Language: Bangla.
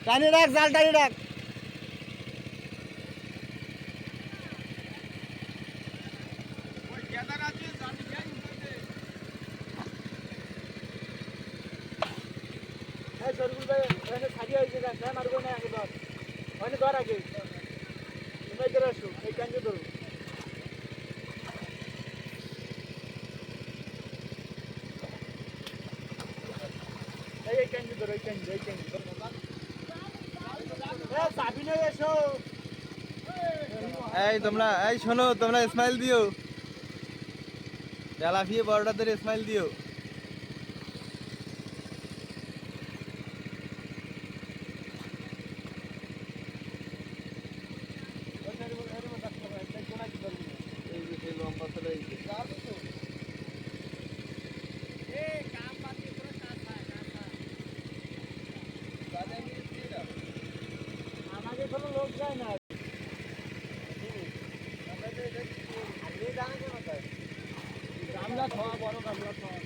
টানি রাখ, জাল টানি রাখ। শরীফুল ভাই এখানে ছাড়িয়ে হয়েছে, মারবো না, আগে ধর ওখানে ধর, আগে তোমরা ধরে আসো, এই কাঞ্জে ধরো। এই কাঞ্জে ধরো, এই কাঞ্জে ধরো। চাবি নিয়ে এসো। এই তোমরা, এই শোনো, তোমরা স্মাইল দিও, লাফিয়ে বড়টা ধরে স্মাইল দিও। লম্বা চলে আমাকে কোনো লোক যায় না। গামলা খাওয়া, বড় গামলা খাওয়া।